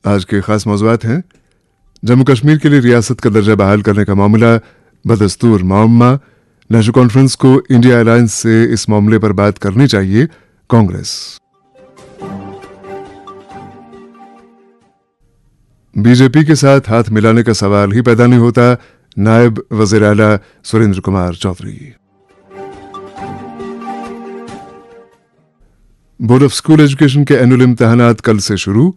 आज के खास मौज़ूआत हैं। जम्मू कश्मीर के लिए रियासत का दर्जा बहाल करने का मामला बदस्तूर मामला। नेशनल कॉन्फ्रेंस को इंडिया अलायंस से इस मामले पर बात करनी चाहिए, कांग्रेस। बीजेपी के साथ हाथ मिलाने का सवाल ही पैदा नहीं होता, नायब वज़ीर आला Surendra Kumar Chaudhary. Board of school education के एनुअल इम्तिहानात कल से शुरू।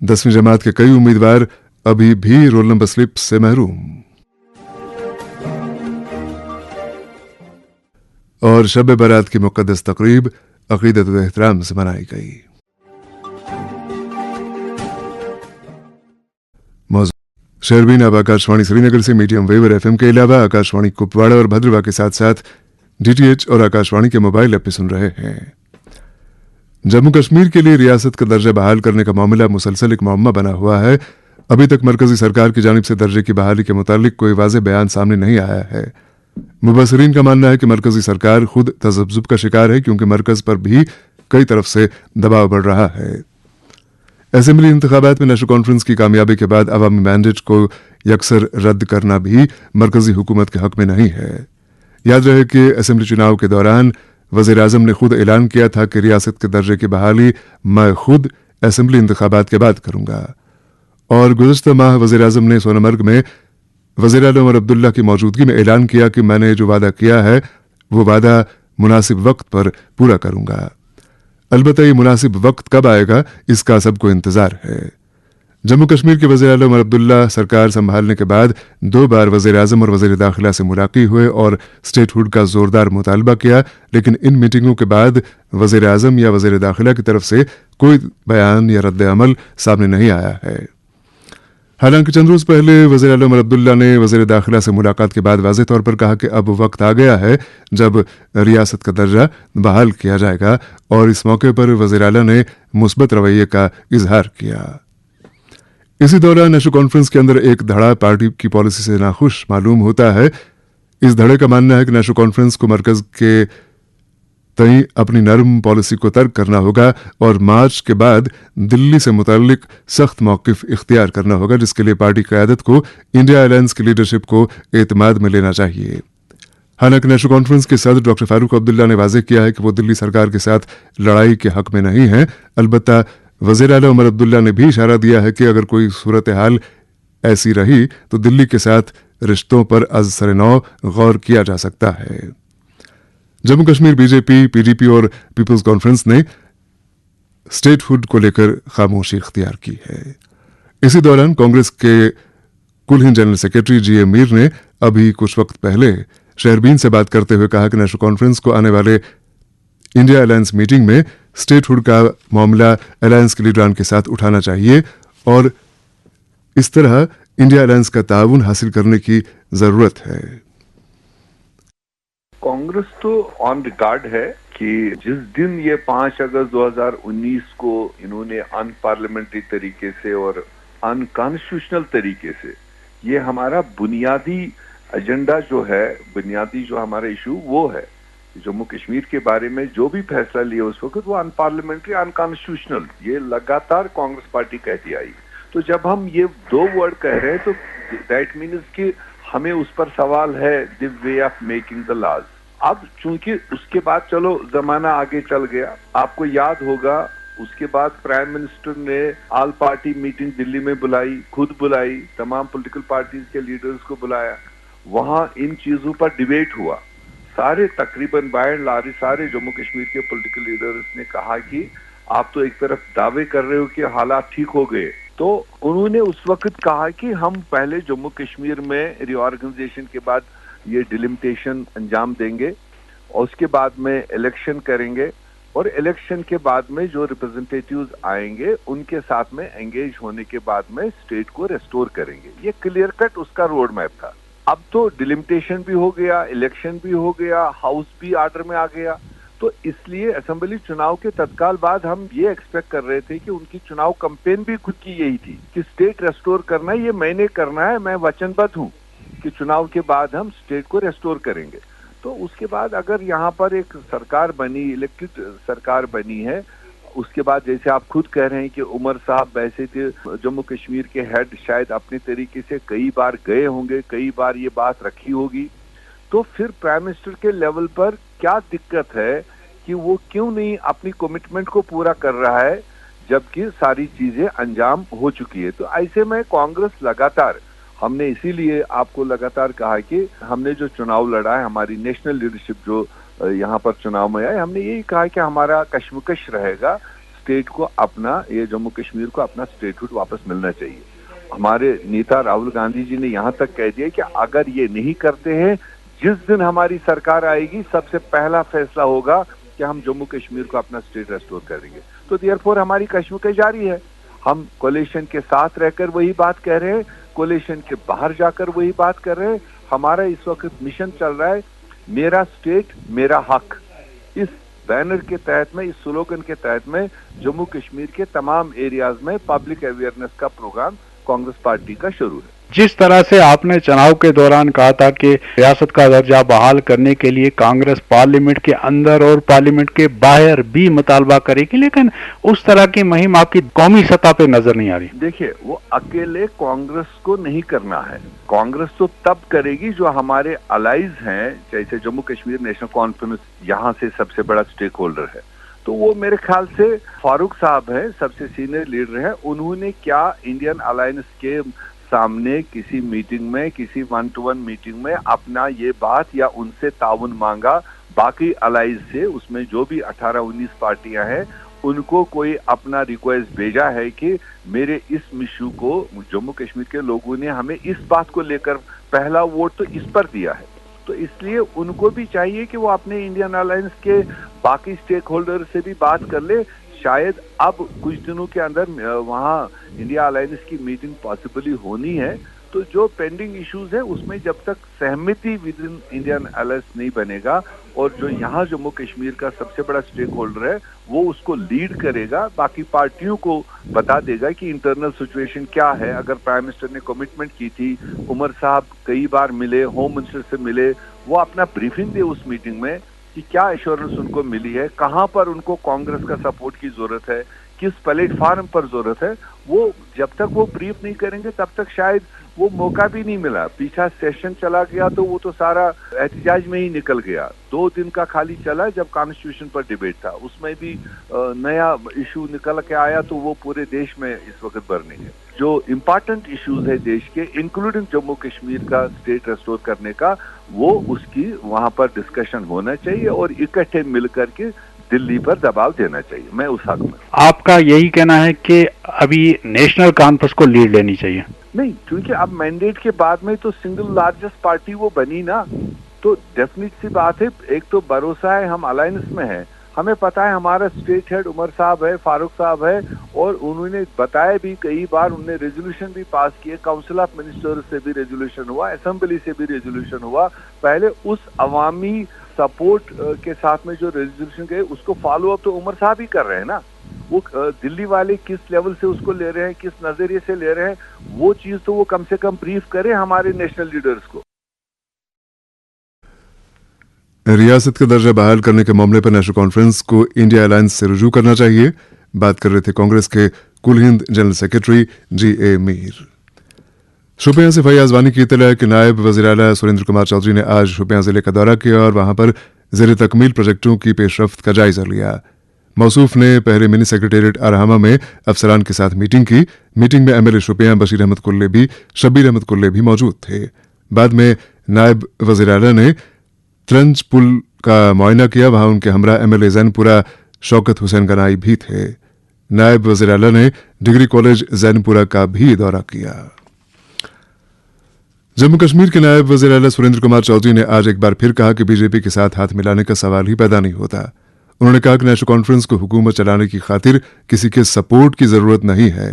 10वीं जमात के कई उम्मीदवार अभी भी रोल नंबर स्लिप से महरूम। और शब बारात की मुक़द्दस तकरीब अक़ीदत व एहतराम से मनाई गई। शेरबीन अब आकाशवाणी श्रीनगर से मीडियम वेव और एफएम के अलावा आकाशवाणी कुपवाड़ा और भद्रवा के साथ साथ डीटीएच और आकाशवाणी के मोबाइल ऐप पे सुन रहे हैं। जम्मू कश्मीर के लिए रियासत का दर्जा बहाल करने का मामला मुसलसल एक मुअम्मा बना हुआ है। अभी तक मरकजी सरकार की जानिब से दर्जे की बहाली के मुतालिक कोई वाज़ेह बयान सामने नहीं आया है। मुबसरीन का मानना है कि मरकजी सरकार खुद तज़ब्ज़ुब का शिकार है, क्योंकि मरकज पर भी कई तरफ से दबाव बढ़ रहा है। असेंबली इंतखाबात में नेशनल कॉन्फ्रेंस की कामयाबी के बाद अवामी मैंडेट को यकसर रद्द करना भी मरकजी हुकूमत के हक में नहीं है। याद रहे कि असेंबली चुनाव के दौरान वज़ीर आज़म ने खुद ऐलान किया था कि रियासत के दर्जे की बहाली मैं खुद असेंबली इंतखाबात के बाद करूंगा। और गुज़श्ता माह वज़ीर आज़म ने सोनमर्ग में वज़ीर आला उमर अब्दुल्ला की मौजूदगी में ऐलान किया कि मैंने जो वादा किया है वो वादा मुनासिब वक्त पर पूरा करूंगा। अलबत्ता ये मुनासिब वक्त कब आएगा, इसका सबको इंतजार है। जम्मू कश्मीर के वज़ीर आला उमर अब्दुल्ला सरकार संभालने के बाद 2 बार वज़ीर आज़म और वज़ीर दाखिला से मुलाकात हुए और स्टेटहुड का जोरदार मुतालबा किया, लेकिन इन मीटिंगों के बाद वज़ीर आज़म या वज़ीर दाखिला की तरफ से कोई बयान या रद्द अमल सामने नहीं आया है। हालांकि चंद रोज पहले वज़ीर आला उमर अब्दुल्ला ने वज़ीर दाखिला से मुलाकात के बाद वाज़ेह तौर पर कहा कि अब वक्त आ गया है जब रियासत का दर्जा बहाल किया जाएगा, और इस मौके पर वज़ीर आला ने मुस्बत रवैये का इजहार किया। इसी दौरान नेशनल कॉन्फ्रेंस के अंदर एक धड़ा पार्टी की पॉलिसी से नाखुश मालूम होता है। इस धड़े का मानना है कि नेशनल कॉन्फ्रेंस को मरकज के तई अपनी नरम पॉलिसी को तर्क करना होगा और मार्च के बाद दिल्ली से मुताल्लिक सख्त मौक़िफ़ इख्तियार करना होगा, जिसके लिए पार्टी क़यादत को इंडिया अलायंस की लीडरशिप को एतमाद में लेना चाहिए। हालांकि नेशनल कॉन्फ्रेंस के सदर डॉक्टर फारूक अब्दुल्ला ने वाज़ेह किया है कि वो दिल्ली सरकार के साथ लड़ाई के हक में नहीं है। अलबत्ता वज़ीर आला उमर अब्दुल्ला ने भी इशारा दिया है कि अगर कोई सूरत हाल ऐसी रही तो दिल्ली के साथ रिश्तों पर अज़ सर नौ गौर किया जा सकता है। जम्मू कश्मीर बीजेपी, पीडीपी और पीपल्स कॉन्फ्रेंस ने स्टेटहुड को लेकर खामोशी इख्तियार की है। इसी दौरान कांग्रेस के कुल हिंद जनरल सेक्रेटरी जीए मीर ने अभी कुछ वक्त पहले शेरबीन से बात करते हुए कहा कि नेशनल कॉन्फ्रेंस को आने वाले इंडिया अलायंस मीटिंग में स्टेटहुड का मामला अलायंस के लीडरान के साथ उठाना चाहिए और इस तरह इंडिया अलायंस का ताउन हासिल करने की जरूरत है। कांग्रेस तो ऑन रिकॉर्ड है कि जिस दिन ये 5 अगस्त 2019 को इन्होंने अनपार्लियामेंट्री तरीके से और अनकॉन्स्टिट्यूशनल तरीके से ये हमारा बुनियादी एजेंडा जो है, बुनियादी जो हमारा इशू वो है, जम्मू कश्मीर के बारे में जो भी फैसला लिया उस वक्त वो अनपार्लियामेंट्री, अनकॉन्स्टिट्यूशनल, ये लगातार कांग्रेस पार्टी कहती आई। तो जब हम ये 2 वर्ड कह रहे हैं तो दैट मीन्स कि हमें उस पर सवाल है the way of making the laws. अब चूंकि उसके बाद चलो जमाना आगे चल गया, आपको याद होगा उसके बाद प्राइम मिनिस्टर ने ऑल पार्टी मीटिंग दिल्ली में बुलाई, खुद बुलाई, तमाम पॉलिटिकल पार्टीज के लीडर्स को बुलाया, वहां इन चीजों पर डिबेट हुआ। सारे तकरीबन बाय एंड लार्ज सारे जम्मू कश्मीर के पॉलिटिकल लीडर्स ने कहा कि आप तो एक तरफ दावे कर रहे हो कि हालात ठीक हो गए, तो उन्होंने उस वक्त कहा कि हम पहले जम्मू कश्मीर में रिऑर्गेनाइजेशन के बाद ये डिलिमिटेशन अंजाम देंगे और उसके बाद में इलेक्शन करेंगे और इलेक्शन के बाद में जो रिप्रेजेंटेटिव्स आएंगे उनके साथ में एंगेज होने के बाद में स्टेट को रेस्टोर करेंगे। ये क्लियर कट उसका रोड मैप था। अब तो डिलिमिटेशन भी हो गया, इलेक्शन भी हो गया, हाउस भी ऑर्डर में आ गया, तो इसलिए असेंबली चुनाव के तत्काल बाद हम ये एक्सपेक्ट कर रहे थे कि उनकी चुनाव कैंपेन भी खुद की यही थी कि स्टेट रेस्टोर करना है, ये मैंने करना है, मैं वचनबद्ध हूँ कि चुनाव के बाद हम स्टेट को रेस्टोर करेंगे। तो उसके बाद अगर यहाँ पर एक सरकार बनी, इलेक्टेड सरकार बनी है, उसके बाद जैसे आप खुद कह रहे हैं कि उमर साहब वैसे थे जम्मू कश्मीर के हेड, शायद अपने तरीके से कई बार गए होंगे, कई बार ये बात रखी होगी, तो फिर प्राइम मिनिस्टर के लेवल पर क्या दिक्कत है कि वो क्यों नहीं अपनी कमिटमेंट को पूरा कर रहा है जबकि सारी चीजें अंजाम हो चुकी है। तो ऐसे में कांग्रेस लगातार, हमने इसीलिए आपको लगातार कहा कि हमने जो चुनाव लड़ा है, हमारी नेशनल लीडरशिप जो यहाँ पर चुनाव में आए, हमने यही कहा कि हमारा कश्मकश रहेगा, स्टेट को अपना, ये जम्मू कश्मीर को अपना स्टेटहुड वापस मिलना चाहिए। हमारे नेता राहुल गांधी जी ने यहाँ तक कह दिया कि अगर ये नहीं करते हैं, जिस दिन हमारी सरकार आएगी सबसे पहला फैसला होगा कि हम जम्मू कश्मीर को अपना स्टेट रेस्टोर करेंगे। तो देयरफॉर हमारी कश्मकश जारी है, हम कोलिशन के साथ रहकर वही बात कह रहे हैं, कोलिशन के बाहर जाकर वही बात कर रहे हैं। हमारा इस वक्त मिशन चल रहा है, मेरा स्टेट मेरा हक। इस बैनर के तहत में, इस स्लोगन के तहत में जम्मू कश्मीर के तमाम एरियाज में पब्लिक अवेयरनेस का प्रोग्राम कांग्रेस पार्टी का शुरू है। जिस तरह से आपने चुनाव के दौरान कहा था कि रियासत का दर्जा बहाल करने के लिए कांग्रेस पार्लियामेंट के अंदर और पार्लियामेंट के बाहर भी मुतालबा करेगी, लेकिन उस तरह की मुहिम आपकी कौमी सतह पे नजर नहीं आ रही। देखिए, वो अकेले कांग्रेस को नहीं करना है, कांग्रेस तो तब करेगी जो हमारे अलाइज हैं, जैसे जम्मू कश्मीर नेशनल कॉन्फ्रेंस यहाँ से सबसे बड़ा स्टेक होल्डर है, तो वो मेरे ख्याल से फारूक साहब है, सबसे सीनियर लीडर है। उन्होंने क्या इंडियन अलायंस के सामने किसी मीटिंग में, किसी 1-to-1 मीटिंग में अपना ये बात या उनसे ताउन मांगा बाकी अलाइज से, उसमें जो भी 18-19 पार्टियां हैं, उनको कोई अपना रिक्वेस्ट भेजा है कि मेरे इस इशू को, जम्मू कश्मीर के लोगों ने हमें इस बात को लेकर पहला वोट तो इस पर दिया है, तो इसलिए उनको भी चाहिए कि वो अपने इंडियन अलायंस के बाकी स्टेक होल्डर से भी बात कर ले। शायद अब कुछ दिनों के अंदर वहाँ इंडिया अलायंस की मीटिंग पॉसिबली होनी है, तो जो पेंडिंग इश्यूज है उसमें जब तक सहमति विद इन इंडियन अलायंस नहीं बनेगा और जो यहाँ जम्मू कश्मीर का सबसे बड़ा स्टेक होल्डर है वो उसको लीड करेगा, बाकी पार्टियों को बता देगा कि इंटरनल सिचुएशन क्या है। अगर प्राइम मिनिस्टर ने कमिटमेंट की थी, उमर साहब कई बार मिले, होम मिनिस्टर से मिले, वो अपना ब्रीफिंग दे उस मीटिंग में कि क्या एश्योरेंस उनको मिली है, कहां पर उनको कांग्रेस का सपोर्ट की जरूरत है, किस प्लेटफॉर्म पर जरूरत है। वो जब तक वो ब्रीफ नहीं करेंगे तब तक शायद वो मौका भी नहीं मिला। पीछा सेशन चला गया तो वो तो सारा एहतजाज में ही निकल गया। 2 दिन का खाली चला जब कॉन्स्टिट्यूशन पर डिबेट था, उसमें भी नया इशू निकल के आया, तो वो पूरे देश में इस वक्त बर्निंग है। जो इम्पोर्टेंट इश्यूज है देश के, इंक्लूडिंग जम्मू कश्मीर का स्टेट रेस्टोर करने का, वो उसकी वहां पर डिस्कशन होना चाहिए और इकट्ठे मिलकर के दिल्ली पर दबाव देना चाहिए। मैं उस हक में। आपका यही कहना है कि अभी नेशनल कॉन्फ्रेंस को लीड लेनी चाहिए? नहीं, क्योंकि अब मैंडेट के बाद में तो सिंगल लार्जेस्ट पार्टी वो बनी ना, तो डेफिनेट सी बात है, एक तो भरोसा है, हम अलायंस में हैं, हमें पता है हमारा स्टेट हेड उमर साहब है, फारूक साहब है, और उन्होंने बताया भी कई बार, उन्होंने रेजोल्यूशन भी पास किए, काउंसिल ऑफ मिनिस्टर्स से भी रेजोल्यूशन हुआ, असेंबली से भी रेजोल्यूशन हुआ। पहले उस अवामी सपोर्ट के साथ में जो रेजोल्यूशन गए उसको फॉलो अप तो उमर साहब ही कर रहे हैं ना। वो दिल्ली वाले किस लेवल से उसको ले रहे हैं, किस नजरिए से ले रहे हैं, वो चीज तो वो कम से कम ब्रीफ करें हमारे नेशनल लीडर्स को। रियासत का दर्जा बहाल करने के मामले पर नेशनल कॉन्फ्रेंस को इंडिया अलायंस से रुजू करना चाहिए, बात कर रहे थे कांग्रेस के कुल Hind general secretary GA Mir. Shopian से फैयाज वानी की इत्तला है कि नायब वज़ीर आला सुरेंद्र कुमार चौधरी ने आज शोपियां जिले का दौरा किया और वहां पर ज़ेरे तकमील प्रोजेक्टों की पेशरफ्त का जायजा लिया। मौसूफ ने पहले मिनी सेक्रेटेरिएट आरहामा में अफसरान के साथ मीटिंग की। मीटिंग में MLA शोपियां शब्बीर अहमद कुल्ले भी मौजूद थे। बाद में नायब वज़ीर आला ने त्रंज पुल का मुआयना किया, वहां उनके हमरा MLA जैनपुरा शौकत हुसैन गनाई भी थे। नायब वज़ीर आला ने डिग्री कॉलेज जैनपुरा का भी दौरा किया। जम्मू कश्मीर के नायब वज़ीर आला सुरेंद्र कुमार चौधरी ने आज एक बार फिर कहा कि बीजेपी के साथ हाथ मिलाने का सवाल ही पैदा नहीं होता। उन्होंने कहा कि नेशनल कॉन्फ्रेंस को हुकूमत चलाने की खातिर किसी के सपोर्ट की जरूरत नहीं है।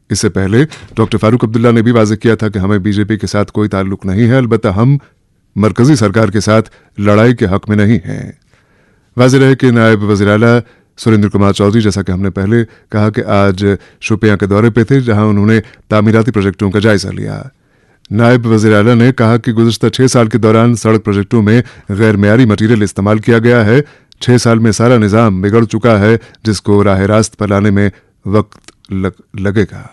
इससे पहले डॉक्टर फारूक अब्दुल्ला ने भी वाज़ेह किया था कि हमें बीजेपी के साथ कोई ताल्लुक नहीं है, अलबत्ता हम मरकजी सरकार के साथ लड़ाई के हक में नहीं हैं। वाज़ेह रहे कि नायब वज़ीर आला सुरेंद्र कुमार चौधरी, जैसा कि हमने पहले कहा, कि आज शोपियां के दौरे पे थे, जहां उन्होंने तामीराती प्रोजेक्टों का जायजा लिया। नायब वज़ीर आला ने कहा कि गुज़श्ता 6 साल के दौरान सड़क प्रोजेक्टों में गैर मेयारी मटीरियल इस्तेमाल किया गया है, 6 साल में सारा निज़ाम बिगड़ चुका है, जिसको राह रास्त पर लाने में वक्त लगेगा।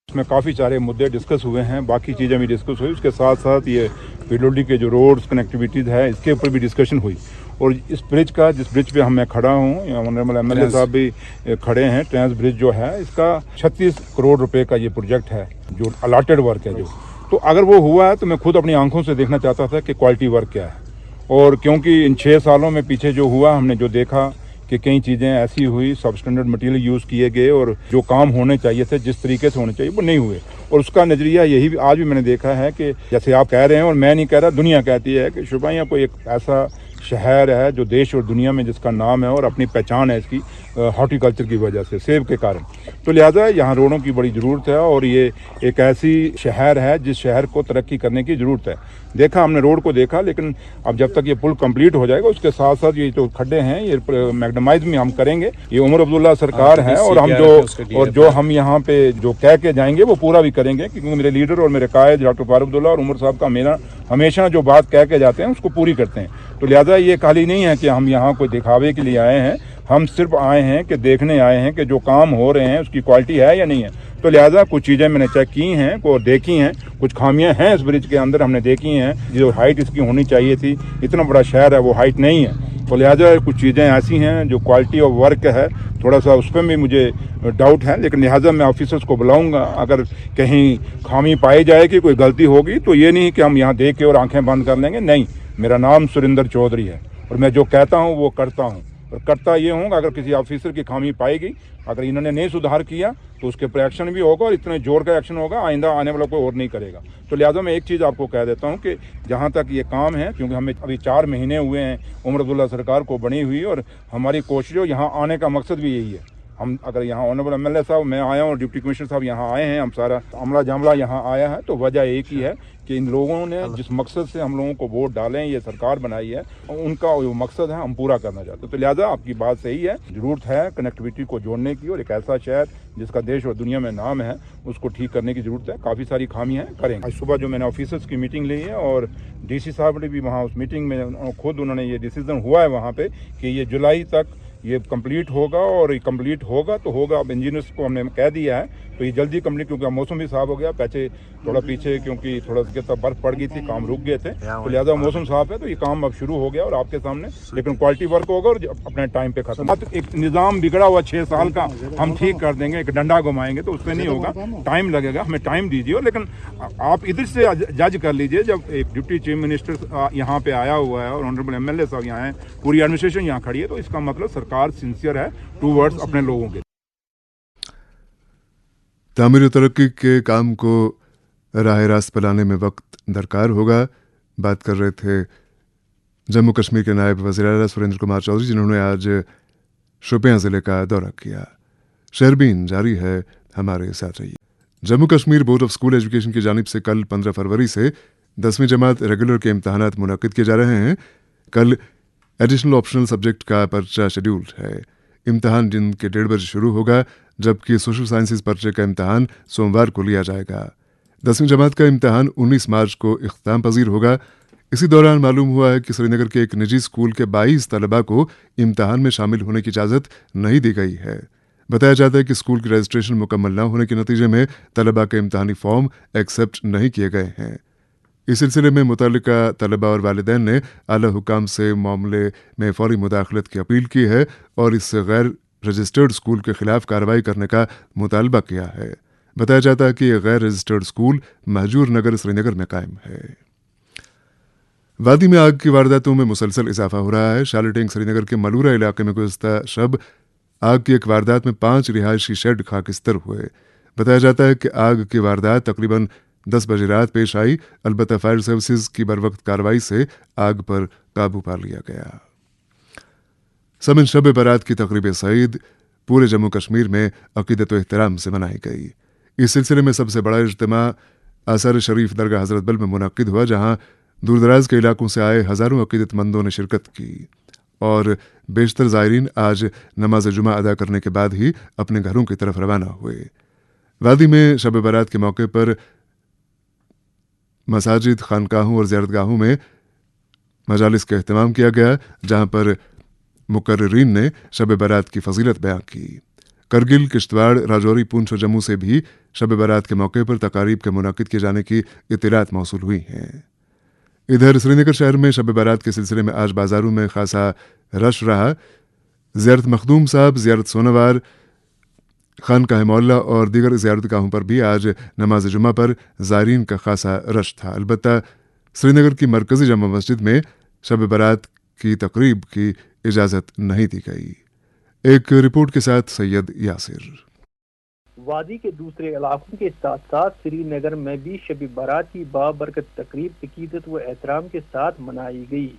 इसमें काफ़ी सारे मुद्दे डिस्कस हुए हैं, बाकी चीज़ें भी डिस्कस हुई। उसके साथ साथ ये पीडब्ल्यूडी के जो रोड्स कनेक्टिविटीज़ है, इसके ऊपर भी डिस्कशन हुई। और इस ब्रिज का, जिस ब्रिज पे मैं खड़ा हूँ, ऑनरेबल एमएलए साहब भी खड़े हैं, ट्रांस ब्रिज जो है, इसका 36 करोड़ रुपए का ये प्रोजेक्ट है, जो अलाटेड वर्क है जो। तो अगर वो हुआ है तो मैं खुद अपनी आंखों से देखना चाहता था कि क्वालिटी वर्क क्या है। और क्योंकि इन 6 सालों में पीछे जो हुआ, हमने जो देखा कि कई चीज़ें ऐसी हुई, सब स्टैंडर्ड मटेरियल यूज़ किए गए और जो काम होने चाहिए थे, जिस तरीके से होने चाहिए, वो नहीं हुए। और उसका नज़रिया यही भी आज भी मैंने देखा है कि जैसे आप कह रहे हैं और मैं नहीं कह रहा, दुनिया कहती है कि शुपाइयाँ कोई एक ऐसा शहर है जो देश और दुनिया में जिसका नाम है और अपनी पहचान है इसकी हॉर्टिकल्चर की वजह से, सेब के कारण। तो लिहाजा यहाँ रोडों की बड़ी ज़रूरत है और ये एक ऐसी शहर है जिस शहर को तरक्की करने की ज़रूरत है। देखा हमने रोड को देखा, लेकिन अब जब तक ये पुल कंप्लीट हो जाएगा, उसके साथ साथ ये जो खड्डे हैं ये मैग्नेमाइज में हम करेंगे। ये उमर अब्दुल्ला सरकार है और हम जो हम यहाँ पे जो कह के जाएंगे वो पूरा भी करेंगे, क्योंकि मेरे लीडर और मेरे कायद डॉक्टर फारूक अब्दुल्ला और उमर साहब का मेरा हमेशा जो बात कह के जाते हैं उसको पूरी करते हैं। तो लिहाजा ये खाली नहीं है कि हम यहाँ कोई दिखावे के लिए आए हैं, हम सिर्फ आए हैं कि देखने आए हैं कि जो काम हो रहे हैं उसकी क्वालिटी है या नहीं है। तो लिहाजा कुछ चीज़ें मैंने चेक की हैं और देखी हैं, कुछ खामियां हैं इस ब्रिज के अंदर हमने देखी हैं। जो हाइट इसकी होनी चाहिए थी, इतना बड़ा शहर है, वो हाइट नहीं है। तो लिहाजा कुछ चीज़ें ऐसी हैं जो क्वालिटी ऑफ वर्क है, थोड़ा सा उस पर भी मुझे डाउट है। लेकिन लिहाजा मैं ऑफिसर्स को बुलाऊंगा, अगर कहीं खामी पाई जाए कि कोई गलती होगी तो ये नहीं कि हम यहाँ देख के और आंखें बंद कर लेंगे। नहीं, मेरा नाम सुरेंद्र चौधरी है और मैं जो कहता हूँ वो करता हूँ। और करता ये हूँ, अगर किसी ऑफिसर की खामी पाएगी, अगर इन्होंने नहीं सुधार किया तो उसके ऊपर एक्शन भी होगा और इतने जोर का एक्शन होगा, आइंदा आने वाला कोई और नहीं करेगा। तो लिहाजा मैं एक चीज़ आपको कह देता हूँ कि जहाँ तक ये काम है, क्योंकि हमें अभी 4 महीने हुए हैं उमर अब्दुल्ला सरकार को बनी हुई, और हमारी कोशिश यहाँ आने का मकसद भी यही है। हम अगर यहाँ ऑनरेबल एमएलए साहब, मैं आया हूँ और डिप्टी कमिश्नर साहब यहाँ आए हैं, हम सारा अमला जमला यहाँ आया है, तो वजह एक ही है कि इन लोगों ने जिस मकसद से हम लोगों को वोट डालें, ये सरकार बनाई है, उनका जो मकसद है हम पूरा करना चाहते हैं। तो लिहाजा आपकी बात सही है, ज़रूरत है कनेक्टिविटी को जोड़ने की, और एक ऐसा शहर जिसका देश और दुनिया में नाम है उसको ठीक करने की ज़रूरत है। काफ़ी सारी खामियाँ हैं, करेंगे। आज सुबह जो मैंने ऑफिसर्स की मीटिंग ली है और डीसी साहब ने भी वहाँ उस मीटिंग में खुद उन्होंने ये डिसीजन हुआ है वहाँ पर कि ये जुलाई तक ये कंप्लीट होगा, और ये कंप्लीट होगा तो होगा। अब इंजीनियर्स को हमने कह दिया है तो ये जल्दी कंप्लीट, क्योंकि मौसम भी साफ हो गया, थोड़ा पीछे क्योंकि थोड़ा बर्फ पड़ गई थी, काम रुक गए थे, तो लिहाजा मौसम साफ है तो ये काम अब शुरू हो गया और आपके सामने। लेकिन क्वालिटी वर्क होगा और अपने टाइम पे खत्म। अब एक निज़ाम बिगड़ा हुआ 6 साल का हम ठीक कर देंगे, एक डंडा घुमाएंगे तो उससे नहीं होगा, टाइम लगेगा, हमें टाइम दीजिए। लेकिन आप इधर से जज कर लीजिए, जब एक डिप्टी चीफ मिनिस्टर यहाँ पे आया हुआ है और ऑनरेबल एमएलए साहब यहाँ हैं, पूरी एडमिनिस्ट्रेशन यहाँ खड़ी है, तो इसका मतलब सरकार सिंसियर है टूवर्ड्स अपने लोगों के। तामीर और तरक्की के काम को राह रास्त पर लाने में वक्त दरकार होगा। बात कर रहे थे जम्मू कश्मीर के नायब वज़ीर आला सुरेंद्र कुमार चौधरी, जिन्होंने आज शोपियां जिले का दौरा किया। शहरबीन जारी है, हमारे साथ रहिए। Jammu Kashmir board of school education की जानिब से कल 15 फरवरी से 10वीं जमात रेगुलर के इम्तहानात मुनक्किद किए जा रहे हैं। कल एडिशनल ऑप्शनल सब्जेक्ट का पर्चा शेड्यूल्ड है। इम्तहान दिन के 1:30 बजे शुरू होगा, जबकि सोशल साइंसेज पर्चे का इम्तहान सोमवार को लिया जाएगा। 10वीं जमात का इम्तहान 19 मार्च को इख्तिताम पजीर होगा। इसी दौरान मालूम हुआ है कि श्रीनगर के एक निजी स्कूल के 22 तलबा को इम्तहान में शामिल होने की इजाज़त नहीं दी गई है। बताया जाता है कि स्कूल की रजिस्ट्रेशन मुकम्मल न होने के नतीजे में तलबा के इम्तहानी फॉर्म एक्सेप्ट नहीं किए गए हैं। इस सिलसिले में मुतल्लिका तलबा और वालिदैन ने आला हुकाम से मामले में फौरी मुदाखलत की अपील की है और इस गैर रजिस्टर्ड स्कूल के खिलाफ कार्रवाई करने का मुतालबा किया है। बताया जाता है कि यह गैर रजिस्टर्ड स्कूल महजूर नगर श्रीनगर में कायम है। वादी में आग की वारदातों में मुसलसल इजाफा हो रहा है। शालटेंग श्रीनगर के मलूरा इलाके में गुज़िश्ता शब आग की एक वारदात में 5 रिहायशी शेड खाकिस्तर हुए। बताया जाता है कि आग की वारदात तकरीबन 10 बजे रात पेश आई। अलबत्ता फायर सर्विसेज की बरवक्त कार्रवाई से आग पर काबू पा लिया गया। समन शब बारात की तकरीब सईद पूरे जम्मू कश्मीर में अकीदत व एहतराम से मनाई गई। इस सिलसिले में सबसे बड़ा इज्तिमा आसार शरीफ दरगाह हजरत बल में मुनक्किद हुआ, जहां दूरदराज के इलाकों से आए हजारों अकीदतमंदों ने शिरकत की और बेशतर ज़ायरीन आज नमाज जुमा अदा करने के बाद ही अपने घरों की तरफ रवाना हुए। वादी में शब बारात के मौके पर मसाजिद, खानकाहों और ज़ियारतगाहों में मजालिस का एहतमाम किया गया, जहां पर मुकर्रिरीन ने शब बारात की फजीलत बयां की। करगिल, किश्तवाड़, राजौरी, पूंछ और जम्मू से भी शब बारात के मौके पर तकारीब के मुनाकिद किए जाने की इत्तलात मौसूल हुई हैं। इधर श्रीनगर शहर में शब बारात के सिलसिले में आज बाजारों में खासा रश रहा। ज़ियारत मखदूम साहब, ज़ियारत सोनावार, खानकाह मौला और दीगर ज़ियारतगाहों पर भी आज नमाज जुमा पर ज़ायरीन का खासा रश था। अलबत्ता श्रीनगर की मरकज़ी जमा मस्जिद में शब बारात की तकरीब की इजाज़त नहीं दी गई। एक रिपोर्ट के साथ सैयद यासिर। वादी के दूसरे इलाकों के साथ साथ श्रीनगर में भी शब बारात की बाबरकत तकरीब अकीदत व एहतराम के साथ मनाई गई।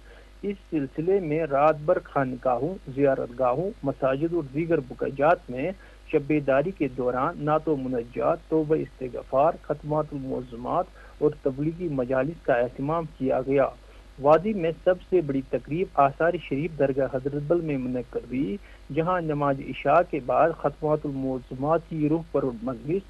इस सिलसिले में रात भर खानकाहों, ज़ियारतगाहों, मसाजिद और दीगर बुकाजात में शब्बेदारी के दौरान नातो मुनज्जात, तौबा इस्तिग़फ़ार, खत्मातुल मुअज़्ज़मात और तबलीगी मजालिस का एहतमाम किया गया। वादी में सबसे बड़ी तकरीब आसार शरीफ दरगाह हजरत बल में मुनक्कद हुई, जहाँ नमाज इशा के बाद खत्मातुल मुअज़्ज़मात की रूह पर मजलिस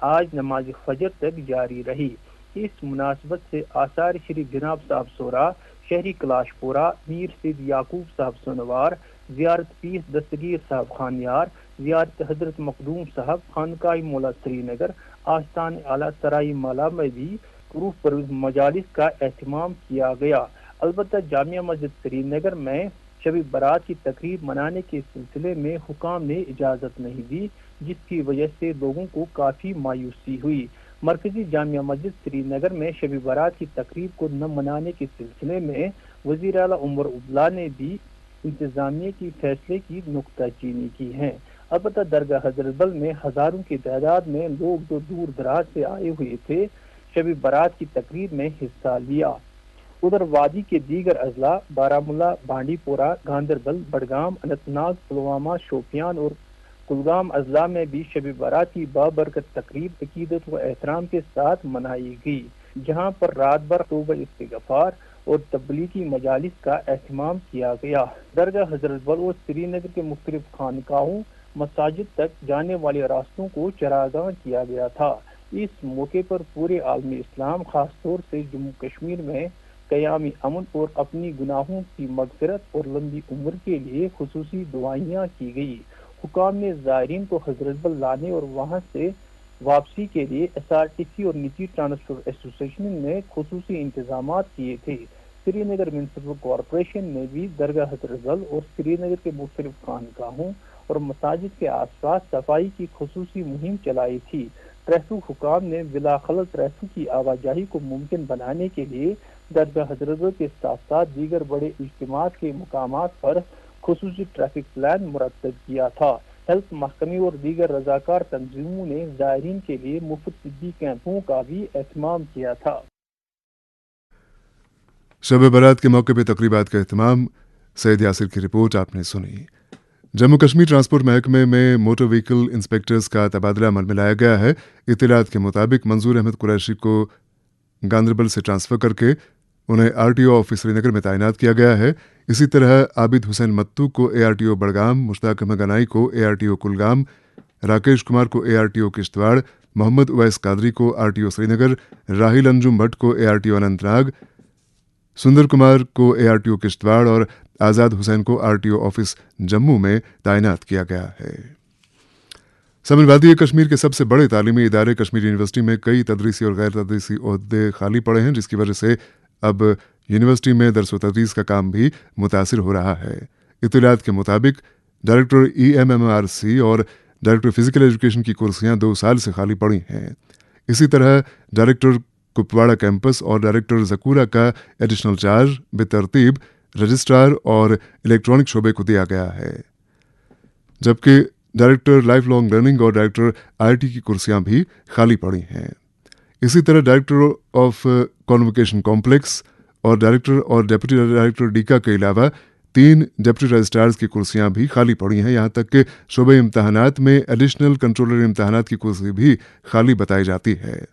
आज नमाज फजर तक जारी रही। इस मुनासबत से आसार शरीफ जनाब साहब सोरा, शहरी कलाशपुरा, मीर सैयद याकूब साहब सोनवार, ज़ियारत पीस दस्तगीर साहब खानियार, ज़ियारत हजरत मखदूम साहब, खानकाह मौला श्रीनगर, आस्तान आला सराई माला में भी रूह पर मजालिस का एहतमाम किया गया। अलबत्ता जामिया मस्जिद श्रीनगर में शब बारात की तकरीब मनाने के सिलसिले में हुकाम ने इजाज़त नहीं दी, जिसकी वजह से लोगों को काफ़ी मायूसी हुई। मरकजी जामिया मस्जिद श्रीनगर में शब बारात की तकरीब को न मनाने के सिलसिले में वज़ीर आला उमर अब्दुल्ला ने भी इंतज़ामिया की फैसले की नुक्ताचीनी की है। अलबत्ता दरगाह हजरत बल में हज़ारों की तादाद में लोग जो दूर दराज से आए हुए थे शब बारात की तकरीब में हिस्सा लिया। उधर वादी के दीगर अजला बारामुल्ला, बांडीपोरा, गांदरबल, बडगाम, अनंतनाग, पुलवामा, शोपियान और कुलगाम अजला में भी शब बारात की बाबरकत तकरीब अकीदत व एहतराम के साथ मनाई गई, जहाँ पर रात भर तौबा इस्तिग़फ़ार और तबलीगी मजालिस का एहतमाम किया गया। दरगाह हजरत बल और श्रीनगर के मुख्तलिफ खानकाहों, मसाजिद तक जाने वाले रास्तों को चरागाह किया गया था। इस मौके पर पूरे आलमी इस्लाम, खास तौर से जम्मू कश्मीर में क़यामी अमन और अपनी गुनाहों की मग़फ़िरत और लंबी उम्र के लिए खुसूसी दुआइयाँ की गई। हुकाम ने ज़ायरीन को हजरत बल लाने और वहाँ से वापसी के लिए SRTC और निजी ट्रांसपोर्ट एसोसिएशन ने खुसूसी इंतजाम किए थे। श्रीनगर म्युनिसिपल कॉरपोरेशन ने भी दरगाह हजरत बल और श्रीनगर के मुख्तलिफ खानकाहों और मसाजिद के आसपास सफाई की खुसूसी मुहिम चलाई थी। ट्रैफिक हुकाम ने बिला खलल ट्रैफिक की आवाजाही को मुमकिन बनाने के लिए दरगाह हजरत बल के साथ साथ दीगर बड़े इज्तिमात के मुकामात पर खुसूसी ट्रैफिक प्लान मुरतब किया था। हेल्थ महकमे और दीगर रजाकार तंजीमों ने ज़ायरीन के लिए मुफ्त तिब्बी कैंपों का भी एहतमाम किया था। शब बारात के मौके पर तकरीबात का एहतमाम, सैयद यासिर की रिपोर्ट आपने सुनी। जम्मू कश्मीर ट्रांसपोर्ट महकमे में मोटर व्हीकल इंस्पेक्टर्स का तबादला अमल में लाया गया है। इत्तलात के मुताबिक मंजूर अहमद कुरैशी को गांदरबल से ट्रांसफ़र करके उन्हें RTO ऑफिस श्रीनगर में तैनात किया गया है। इसी तरह आबिद हुसैन मत्तू को ARTO बड़गाम, मुश्ताक अहमद गनाई को ARTO कुलगाम, राकेश कुमार को ARTO किश्तवाड़, मोहम्मद उवैस कादरी को RTO श्रीनगर, राहिल अंजुम भट्ट को ARTO अनंतनाग, सुंदर कुमार को ARTO किश्तवाड़ और आज़ाद हुसैन को RTO ऑफिस जम्मू में तैनात किया गया है। समलवादी कश्मीर के सबसे बड़े तालीमी इदारे कश्मीर यूनिवर्सिटी में कई तदरीसी और गैर तदरीसी ओहदे खाली पड़े हैं, जिसकी वजह से अब यूनिवर्सिटी में दरस व तदरीस का काम भी मुतासिर हो रहा है। इत्तलात के मुताबिक डायरेक्टर EMMRC और डायरेक्टर फिजिकल एजुकेशन की कुर्सियां 2 साल से खाली पड़ी हैं। इसी तरह डायरेक्टर कुपवाड़ा कैंपस और डायरेक्टर जकूरा का एडिशनल चार्ज बेतरतीब रजिस्ट्रार और इलेक्ट्रॉनिक शोबे को दिया गया है, जबकि डायरेक्टर लाइफ लॉन्ग लर्निंग और डायरेक्टर IT की कुर्सियां भी खाली पड़ी हैं। इसी तरह डायरेक्टर ऑफ कॉन्वोकेशन कॉम्प्लेक्स और डायरेक्टर और डेप्यूटी डायरेक्टर डीका के अलावा 3 डेप्यूटी रजिस्ट्रार्स की कुर्सियां भी खाली पड़ी हैं। यहाँ तक कि शोबे इम्तहानात में एडिशनल कंट्रोलर इम्तहानात की कुर्सी भी खाली बताई जाती है।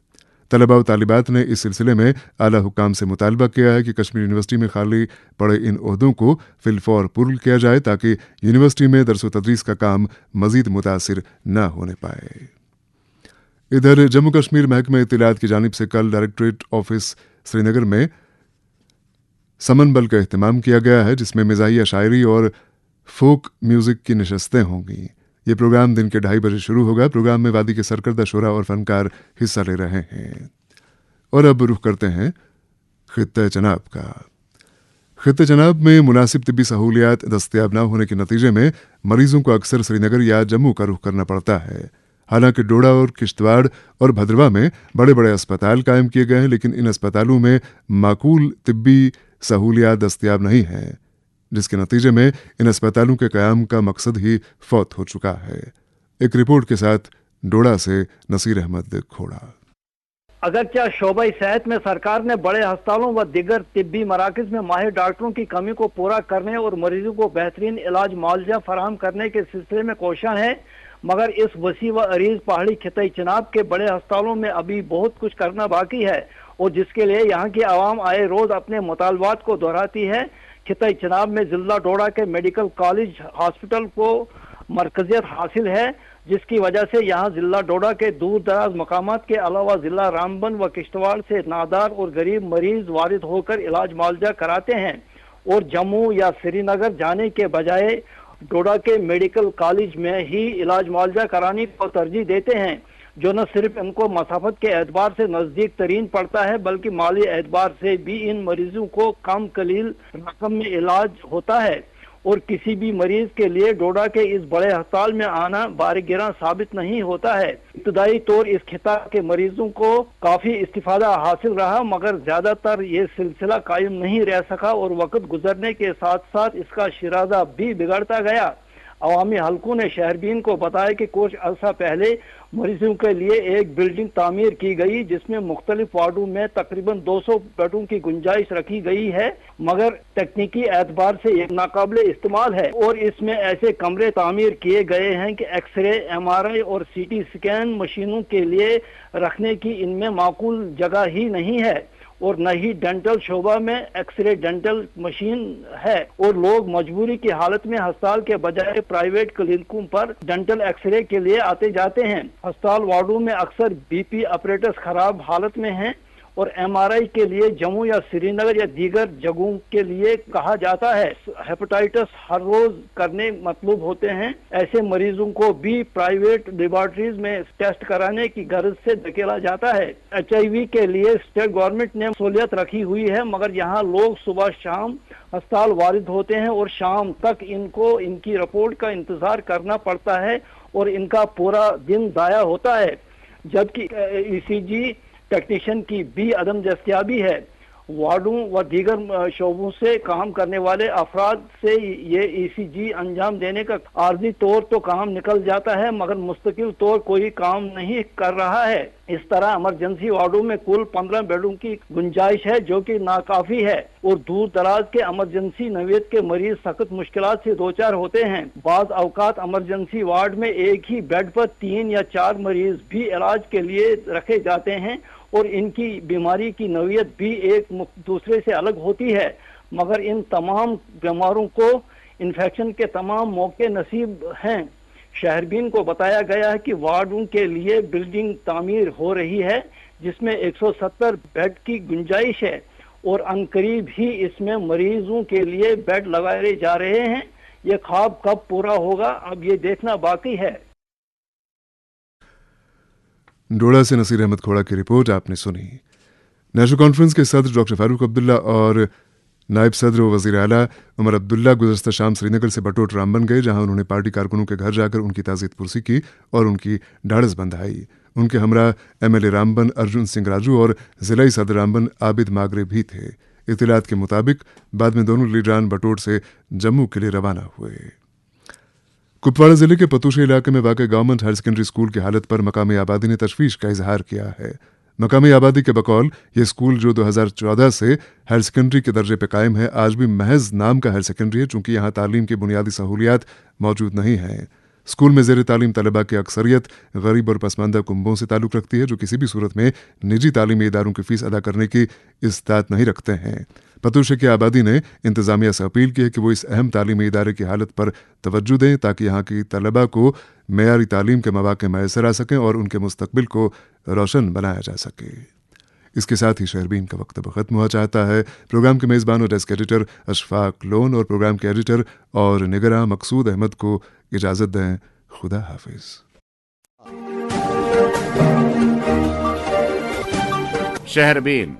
तलबा व तालिबात ने इस सिलसिले में आला हुकाम से मुतालबा किया है कि कश्मीर यूनिवर्सिटी में खाली पड़े इन ओहदों को फिलफौर पुर किया जाए, ताकि यूनिवर्सिटी में दरस व तदरीस का काम मजीद मुतासिर न होने पाए। इधर जम्मू कश्मीर महकमे इत्तलात की जानिब से कल डायरेक्टरेट ऑफिस श्रीनगर में समन बल का एहतमाम किया गया है, जिसमें मिजाहिया शायरी और फोक म्यूजिक की नशस्तें होंगी। ये प्रोग्राम दिन के 2:30 बजे शुरू होगा। प्रोग्राम में वादी के सरकर्दा शुरा और फनकार हिस्सा ले रहे हैं। और अब रुख करते हैं खित्ते चनाब का। खित्ते चनाब में मुनासिब तिब्बी सहूलियात दस्तयाब न होने के नतीजे में मरीजों को अक्सर श्रीनगर या जम्मू का रुख करना पड़ता है। हालांकि डोडा और किश्तवाड़ और भद्रवा में बड़े बड़े अस्पताल कायम किए गए हैं, लेकिन इन अस्पतालों में माकूल तिब्बी सहूलियात दस्तयाब नहीं हैं, जिसके नतीजे में इन अस्पतालों के क़याम का मकसद ही फौत हो चुका है। एक रिपोर्ट के साथ डोडा से नसीर अहमद खोड़ा। अगरचे शोबा सेहत में सरकार ने बड़े अस्पतालों व दिगर तिब्बी मराकज में माहिर डॉक्टरों की कमी को पूरा करने और मरीजों को बेहतरीन इलाज मुआवजा फराहम करने के सिलसिले में कोशिश है, मगर इस वसी व अरीज पहाड़ी खित्ते चनाब के बड़े अस्पतालों में अभी बहुत कुछ करना बाकी है और जिसके लिए यहाँ की आवाम आए रोज अपने मुतालबात को दोहराती है। खित्ते चनाब में जिला डोडा के मेडिकल कॉलेज हॉस्पिटल को मरकजियत हासिल है, जिसकी वजह से यहाँ जिला डोडा के दूर दराज मकामात के अलावा जिला रामबन व किश्तवाड़ से नादार और गरीब मरीज वारिद होकर इलाज मुआवजा कराते हैं और जम्मू या श्रीनगर जाने के बजाय डोडा के मेडिकल कॉलेज में ही इलाज मुआवजा कराने को तरजीह देते हैं, जो न सिर्फ इनको मसाफत के एतबार से नजदीक तरीन पड़ता है बल्कि माली एतबार से भी इन मरीजों को कम कलील रकम में इलाज होता है और किसी भी मरीज के लिए डोडा के इस बड़े अस्पताल में आना बारगिरा साबित नहीं होता है। इब्तदाई तौर इस खिता के मरीजों को काफी इस्तिफादा हासिल रहा, मगर ज्यादातर ये सिलसिला कायम नहीं रह सका और वक्त गुजरने के साथ साथ इसका शिराजा भी बिगड़ता गया। अवामी हलकों ने शहरबीन को बताया कि कुछ अर्सा पहले मरीजों के लिए एक बिल्डिंग तामीर की गई, जिसमें मुख्तलिफ वार्डों में तकरीबन 200 बेडों की गुंजाइश रखी गई है, मगर तकनीकी एतबार से एक नाकाबिले इस्तेमाल है और इसमें ऐसे कमरे तामीर किए गए हैं कि एक्सरे, MRI और CT स्कैन मशीनों के लिए रखने की इनमें माकूल जगह ही नहीं है और न ही डेंटल शोबा में एक्सरे डेंटल मशीन है और लोग मजबूरी की हालत में अस्पताल के बजाय प्राइवेट क्लिनिकों पर डेंटल एक्सरे के लिए आते जाते हैं। अस्पताल वार्डों में अक्सर BP ऑपरेटर्स खराब हालत में हैं और MRI के लिए जम्मू या श्रीनगर या दीगर जगहों के लिए कहा जाता है। हेपेटाइटिस हर रोज करने मतलूब होते हैं। ऐसे मरीजों को भी प्राइवेट लेबोरेटरीज में टेस्ट कराने की गर्ज से धकेला जाता है। HIV के लिए स्टेट गवर्नमेंट ने सहूलियत रखी हुई है, मगर यहाँ लोग सुबह शाम अस्पताल वारिद होते हैं और शाम तक इनको इनकी रिपोर्ट का इंतजार करना पड़ता है और इनका पूरा दिन दाया होता है, जबकि ECG टेक्नीशियन की भी अदम दस्तयाबी है। वार्डों व दीगर शोबों से काम करने वाले अफराद से ये ECG अंजाम देने का आर्जी तौर तो काम निकल जाता है, मगर मुस्तकिल तौर कोई काम नहीं कर रहा है। इस तरह इमरजेंसी वार्डों में कुल 15 बेडों की गुंजाइश है, जो कि नाकाफी है और दूर दराज के इमरजेंसी नौयत के मरीज सख्त मुश्किलात से दो चार होते हैं। बाज औकात इमरजेंसी वार्ड में एक ही बेड पर 3 या 4 मरीज भी इलाज के लिए रखे जाते हैं और इनकी बीमारी की नौयत भी एक दूसरे से अलग होती है, मगर इन तमाम बीमारों को इन्फेक्शन के तमाम मौके नसीब हैं। शहरबीन को बताया गया है कि वार्डों के लिए बिल्डिंग तामीर हो रही है, जिसमें 170 बेड की गुंजाइश है और अनकरीब ही इसमें मरीजों के लिए बेड लगाए जा रहे हैं। ये ख्वाब कब पूरा होगा, अब ये देखना बाकी है। डोडा से नसीर अहमद खोड़ा की रिपोर्ट आपने सुनी। नेशनल कॉन्फ्रेंस के सदर डॉक्टर फारूक अब्दुल्ला और नायब सदर व वज़ीर आला उमर अब्दुल्ला गुज़श्ता शाम श्रीनगर से बटोट रामबन गए, जहां उन्होंने पार्टी कारकुनों के घर जाकर उनकी ताज़ियत पुरसी की और उनकी ढाढ़स बंधाई। उनके हमरा MLA रामबन अर्जुन सिंह राजू और ज़िलाई सदर रामबन आबिद मागरे भी थे। इत्तलात के मुताबिक बाद में दोनों लीडरान बटोट से जम्मू के लिए रवाना हुए। कुपवाड़ा जिले के पतूशे इलाके में वाक़ गवर्नमेंट हायर सेकेंडरी स्कूल की हालत पर मकामी आबादी ने तशवीश का इजहार किया है। मकामी आबादी के बकौल ये स्कूल जो 2014 से हायर सेकेंडरी के दर्जे पर कायम है, आज भी महज नाम का हायर सेकेंडरी है, चूंकि यहाँ तालीम की बुनियादी सहूलियात मौजूद नहीं हैं। स्कूल में ज़ेर तालीम तलबा की अक्सरियत गरीब और पसमानदा कुंबों से ताल्लुक़ रखती है, जो किसी भी सूरत में निजी तालीमी इदारों की फ़ीस अदा करने की इस्तात नहीं रखते हैं। पतूशे की आबादी ने इंतज़ामिया से अपील की है कि वो इस अहम तालीमी इदारे की हालत पर तवज्जो दें, ताकि यहाँ की तलबा को मेयारी तालीम के मौक़े मैसर आ सकें और उनके मुस्तकबिल को रोशन बनाया जा सके। इसके साथ ही शहरबीन का वक्त खत्म हुआ चाहता है। प्रोग्राम के मेज़बान और डेस्क एडिटर अशफाक लोन और प्रोग्राम के एडिटर और निगरां मकसूद अहमद को इजाज़त दें। खुदा हाफिज। शहरबीन